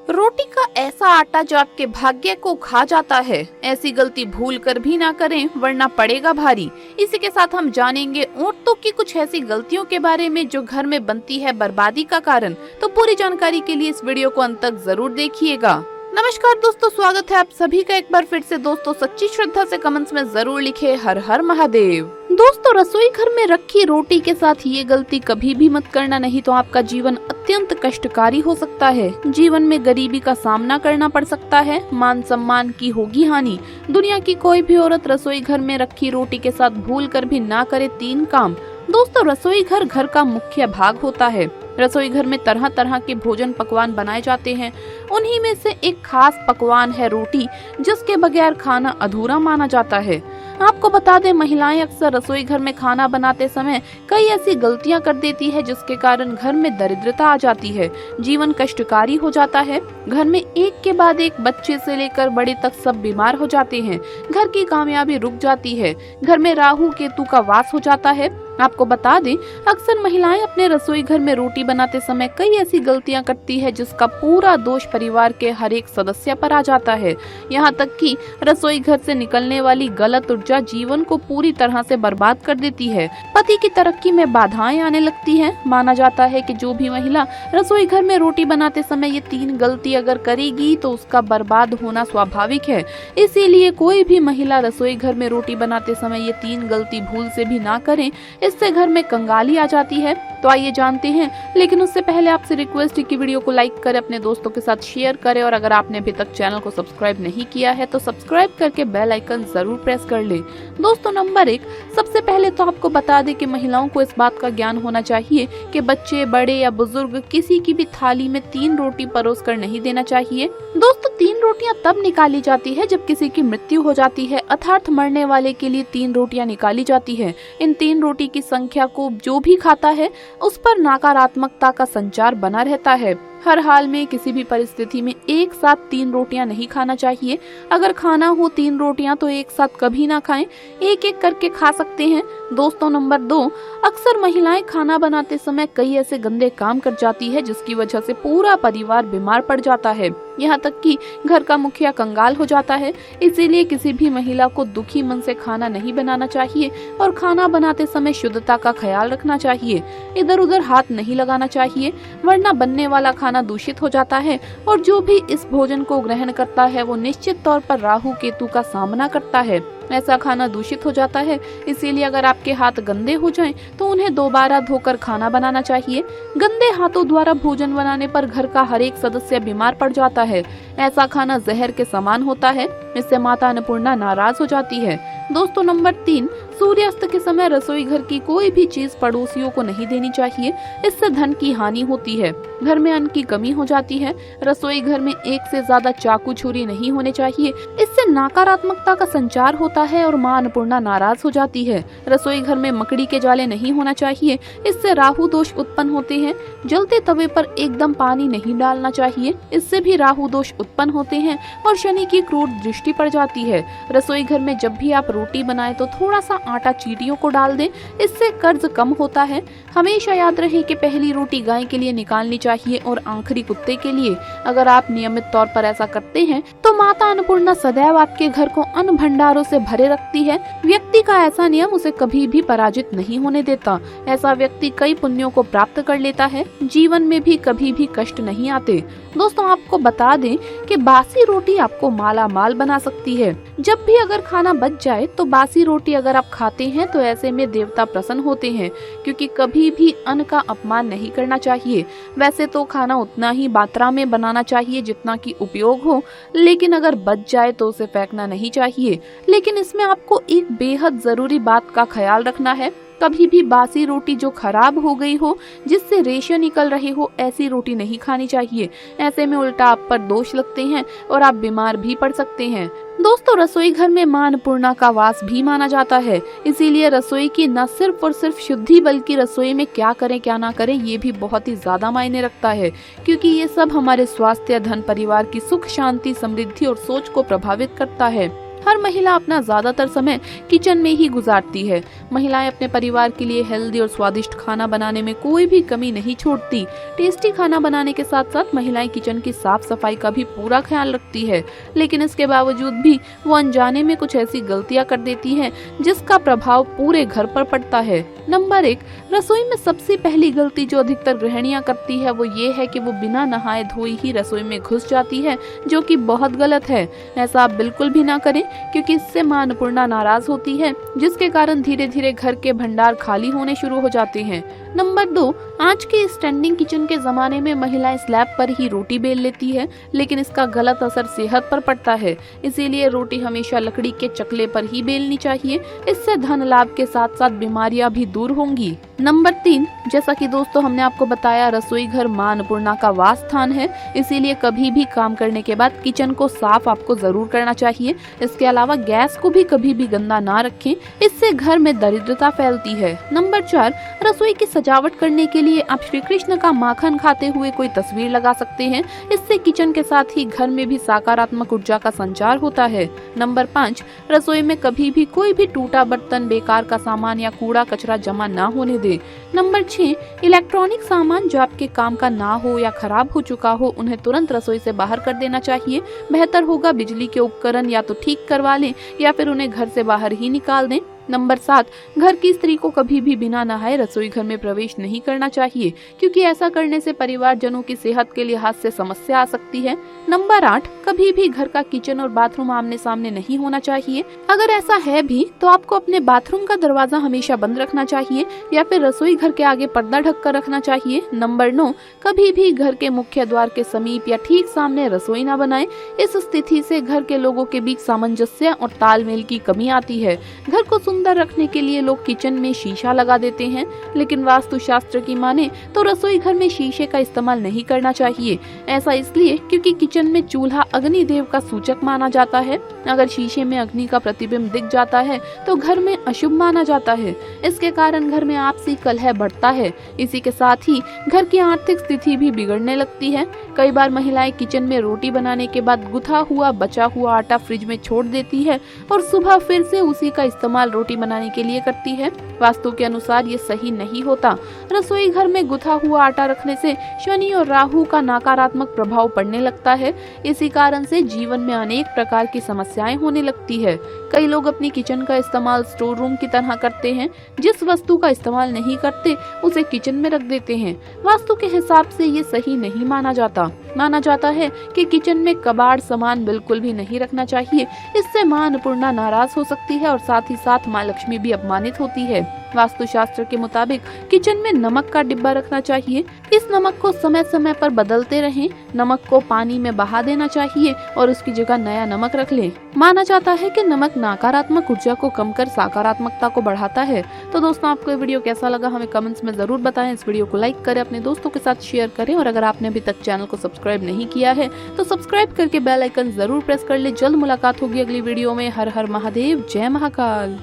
रोटी का ऐसा आटा जो आपके भाग्य को खा जाता है, ऐसी गलती भूल कर भी ना करें वरना पड़ेगा भारी। इसी के साथ हम जानेंगे औरतों की कुछ ऐसी गलतियों के बारे में जो घर में बनती है बर्बादी का कारण। तो पूरी जानकारी के लिए इस वीडियो को अंत तक जरूर देखिएगा। नमस्कार दोस्तों, स्वागत है आप सभी का एक बार फिर से। दोस्तों सच्ची श्रद्धा से कमेंट्स में जरूर लिखे हर हर महादेव। दोस्तों रसोई घर में रखी रोटी के साथ ये गलती कभी भी मत करना, नहीं तो आपका जीवन अत्यंत कष्टकारी हो सकता है। जीवन में गरीबी का सामना करना पड़ सकता है, मान सम्मान की होगी हानि। दुनिया की कोई भी औरत रसोई घर में रखी रोटी के साथ भूल कर भी ना करे 3 काम। दोस्तों रसोई घर घर का मुख्य भाग होता है। रसोई घर में तरह तरह के भोजन पकवान बनाए जाते हैं। उन्हीं में से एक खास पकवान है रोटी, जिसके बगैर खाना अधूरा माना जाता है। आपको बता दें, महिलाएं अक्सर रसोई घर में खाना बनाते समय कई ऐसी गलतियां कर देती है जिसके कारण घर में दरिद्रता आ जाती है, जीवन कष्टकारी हो जाता है। घर में एक के बाद एक बच्चे से लेकर बड़े तक सब बीमार हो जाते हैं। घर की कामयाबी रुक जाती है। घर में राहु केतु का वास हो जाता है। आपको बता दें, अक्सर महिलाएं अपने रसोई घर में रोटी बनाते समय कई ऐसी गलतियां करती है जिसका पूरा दोष परिवार के हर एक सदस्य पर आ जाता है। यहाँ तक कि रसोई घर से निकलने वाली गलत ऊर्जा जीवन को पूरी तरह से बर्बाद कर देती है। पति की तरक्की में बाधाएं आने लगती हैं। माना जाता है कि जो भी महिला रसोई घर में रोटी बनाते समय ये 3 गलती अगर करेगी तो उसका बर्बाद होना स्वाभाविक है। इसीलिए कोई भी महिला रसोई घर में रोटी बनाते समय ये 3 गलती भूल से भी ना करें, इससे घर में कंगाली आ जाती है। तो आइए जानते हैं, लेकिन उससे पहले आपसे रिक्वेस्ट है कि वीडियो को लाइक करें, अपने दोस्तों के साथ शेयर करें और अगर आपने अभी तक चैनल को सब्सक्राइब नहीं किया है तो सब्सक्राइब करके बेल आइकन जरूर प्रेस कर लें। दोस्तों नंबर 1, सबसे पहले तो आपको बता दें कि महिलाओं को इस बात का ज्ञान होना चाहिए कि बच्चे, बड़े या बुजुर्ग किसी की भी थाली में 3 रोटी परोस कर नहीं देना चाहिए। दोस्तों 3 रोटियां तब निकाली जाती है जब किसी की मृत्यु हो जाती है, अर्थात मरने वाले के लिए 3 रोटियां निकाली जाती है। इन 3 रोटी की संख्या को जो भी खाता है उस पर नकारात्मकता का संचार बना रहता है। हर हाल में किसी भी परिस्थिति में एक साथ 3 रोटियां नहीं खाना चाहिए। अगर खाना हो 3 रोटियां तो एक साथ कभी ना खाएं, एक एक करके खा सकते हैं। दोस्तों नंबर 2, अक्सर महिलाएं खाना बनाते समय कई ऐसे गंदे काम कर जाती है जिसकी वजह से पूरा परिवार बीमार पड़ जाता है, यहाँ तक कि घर का मुखिया कंगाल हो जाता है। इसीलिए किसी भी महिला को दुखी मन से खाना नहीं बनाना चाहिए और खाना बनाते समय शुद्धता का ख्याल रखना चाहिए। इधर उधर हाथ नहीं लगाना चाहिए, वरना बनने वाला खाना दूषित हो जाता है और जो भी इस भोजन को ग्रहण करता है वो निश्चित तौर पर राहु केतु का सामना करता है। ऐसा खाना दूषित हो जाता है। इसीलिए अगर आपके हाथ गंदे हो जाएं तो उन्हें दोबारा धोकर खाना बनाना चाहिए। गंदे हाथों द्वारा भोजन बनाने पर घर का हर एक सदस्य बीमार पड़ जाता है। ऐसा खाना जहर के समान होता है। इससे माता अन्नपूर्णा नाराज हो जाती है। दोस्तों नंबर 3, सूर्यास्त के समय रसोई घर की कोई भी चीज पड़ोसियों को नहीं देनी चाहिए। इससे धन की हानि होती है, घर में अन्न की कमी हो जाती है। रसोई घर में एक से ज्यादा चाकू छुरी नहीं होने चाहिए, इससे नकारात्मकता का संचार होता है और मां अन्नपूर्णा नाराज हो जाती है। रसोई घर में मकड़ी के जाले नहीं होना चाहिए, इससे राहु दोष उत्पन्न होते हैं। जलते तवे पर एकदम पानी नहीं डालना चाहिए, इससे भी राहु दोष उत्पन्न होते हैं और शनि की क्रूर दृष्टि पड़ जाती है। रसोई घर में जब भी आप रोटी बनाएं तो थोड़ा सा आटा चींटियों को डाल दें, इससे कर्ज कम होता है। हमेशा याद रहे कि पहली रोटी गाय के लिए निकालनी चाहिए और आखिरी कुत्ते के लिए। अगर आप नियमित तौर पर ऐसा करते हैं तो माता अन्नपूर्णा सदैव आपके घर को अन्न भंडारों से भरे रखती है। व्यक्ति का ऐसा नियम उसे कभी भी पराजित नहीं होने देता। ऐसा व्यक्ति कई पुण्यों को प्राप्त कर लेता है, जीवन में भी कभी भी कष्ट नहीं आते। दोस्तों आपको बता दें कि बासी रोटी आपको माला माल बना सकती है। जब भी अगर खाना बच जाए तो बासी रोटी अगर आप खाते हैं तो ऐसे में देवता प्रसन्न होते हैं, क्योंकि कभी भी अन्न का अपमान नहीं करना चाहिए। वैसे तो खाना उतना ही मात्रा में बनाना चाहिए जितना कि उपयोग हो, लेकिन अगर बच जाए तो उसे फेंकना नहीं चाहिए। लेकिन इसमें आपको एक बेहद जरूरी बात का ख्याल रखना है। कभी भी बासी रोटी जो खराब हो गई हो, जिससे रेशे निकल रहे हो, ऐसी रोटी नहीं खानी चाहिए। ऐसे में उल्टा आप पर दोष लगते हैं और आप बीमार भी पड़ सकते हैं। दोस्तों रसोई घर में मां अन्नपूर्णा का वास भी माना जाता है, इसीलिए रसोई की न सिर्फ और सिर्फ शुद्धि बल्कि रसोई में क्या करें क्या ना करें ये भी बहुत ही ज्यादा मायने रखता है, क्योंकि ये सब हमारे स्वास्थ्य, धन, परिवार की सुख शांति, समृद्धि और सोच को प्रभावित करता है। हर महिला अपना ज्यादातर समय किचन में ही गुजारती है। महिलाएं अपने परिवार के लिए हेल्दी और स्वादिष्ट खाना बनाने में कोई भी कमी नहीं छोड़ती। टेस्टी खाना बनाने के साथ साथ महिलाएं किचन की साफ सफाई का भी पूरा ख्याल रखती है, लेकिन इसके बावजूद भी वो अनजाने में कुछ ऐसी गलतियां कर देती हैं जिसका प्रभाव पूरे घर पर पड़ता है। नंबर 1, रसोई में सबसे पहली गलती जो अधिकतर गृहिणियां करती है वो ये है कि वो बिना नहाए धोई ही रसोई में घुस जाती है, जो कि बहुत गलत है। ऐसा आप बिल्कुल भी ना करें, क्योंकि इससे मां अन्नपूर्णा नाराज होती है, जिसके कारण धीरे धीरे घर के भंडार खाली होने शुरू हो जाते हैं। नंबर 2, आज के स्टैंडिंग किचन के जमाने में महिलाएं स्लैब पर ही रोटी बेल लेती है, लेकिन इसका गलत असर सेहत पर पड़ता है। इसीलिए रोटी हमेशा लकड़ी के चकले पर ही बेलनी चाहिए। इससे धन लाभ के साथ साथ बीमारियां भी दूर होंगी। नंबर 3, जैसा कि दोस्तों हमने आपको बताया, रसोई घर मां अन्नपूर्णा का वास स्थान है, इसीलिए कभी भी काम करने के बाद किचन को साफ आपको जरूर करना चाहिए। इसके अलावा गैस को भी कभी भी गंदा ना रखें, इससे घर में दरिद्रता फैलती है। नंबर 4, रसोई की सजावट करने के लिए आप श्री कृष्ण का माखन खाते हुए कोई तस्वीर लगा सकते हैं। इससे किचन के साथ ही घर में भी सकारात्मक ऊर्जा का संचार होता है। नंबर 5, रसोई में कभी भी कोई भी टूटा बर्तन, बेकार का सामान या कूड़ा कचरा जमा ना होने दें। नंबर 6, इलेक्ट्रॉनिक सामान जो आपके काम का ना हो या खराब हो चुका हो, उन्हें तुरंत रसोई से बाहर कर देना चाहिए। बेहतर होगा बिजली के उपकरण या तो ठीक करवा लें या फिर उन्हें घर से बाहर ही निकाल दें। नंबर 7, घर की स्त्री को कभी भी बिना नहाए रसोई घर में प्रवेश नहीं करना चाहिए, क्योंकि ऐसा करने से परिवारजनों की सेहत के लिहाज से समस्या आ सकती है। नंबर 8, कभी भी घर का किचन और बाथरूम आमने सामने नहीं होना चाहिए। अगर ऐसा है भी तो आपको अपने बाथरूम का दरवाजा हमेशा बंद रखना चाहिए या फिर रसोई घर के आगे पर्दा ढक कर रखना चाहिए। नंबर 9, कभी भी घर के मुख्य द्वार के समीप या ठीक सामने रसोई न बनाएं। इस स्थिति से घर के लोगों के बीच सामंजस्य और तालमेल की कमी आती है। घर को सुंदर रखने के लिए लोग किचन में शीशा लगा देते हैं, लेकिन वास्तुशास्त्र की माने तो रसोई घर में शीशे का इस्तेमाल नहीं करना चाहिए। ऐसा इसलिए क्योंकि किचन में चूल्हा अग्नि देव का सूचक माना जाता है। अगर शीशे में अग्नि का प्रतिबिंब दिख जाता है तो घर में अशुभ माना जाता है। इसके कारण घर में आपसी कलह बढ़ता है। इसी के साथ ही घर की आर्थिक स्थिति भी बिगड़ने लगती है। कई बार महिलाएं किचन में रोटी बनाने के बाद गुथा हुआ बचा हुआ आटा फ्रिज में छोड़ देती है और सुबह फिर से उसी का इस्तेमाल रोटी बनाने के लिए करती है। वास्तु के अनुसार ये सही नहीं होता। रसोई घर में गुथा हुआ आटा रखने से शनि और राहु का नकारात्मक प्रभाव पड़ने लगता है। इसी कारण से जीवन में अनेक प्रकार की समस्याएं होने लगती है। कई लोग अपनी किचन का इस्तेमाल स्टोर रूम की तरह करते हैं। जिस वस्तु का इस्तेमाल नहीं करते उसे किचन में रख देते हैं। वास्तु के हिसाब से ये सही नहीं माना जाता। माना जाता है कि किचन में कबाड़ सामान बिल्कुल भी नहीं रखना चाहिए। इससे मां अन्नपूर्णा नाराज हो सकती है और साथ ही साथ मां लक्ष्मी भी अपमानित होती है। वास्तुशास्त्र के मुताबिक किचन में नमक का डिब्बा रखना चाहिए। इस नमक को समय समय पर बदलते रहें। नमक को पानी में बहा देना चाहिए और उसकी जगह नया नमक रख लें। माना जाता है कि नमक नकारात्मक ऊर्जा को कम कर सकारात्मकता को बढ़ाता है। तो दोस्तों, आपको ये वीडियो कैसा लगा हमें कमेंट्स में जरूर बताएं। इस वीडियो को लाइक करें, अपने दोस्तों के साथ शेयर करें और अगर आपने अभी तक चैनल को सब्सक्राइब नहीं किया है तो सब्सक्राइब करके बेल आइकन जरूर प्रेस कर ले। जल्द मुलाकात होगी अगली वीडियो में। हर हर महादेव, जय महाकाल।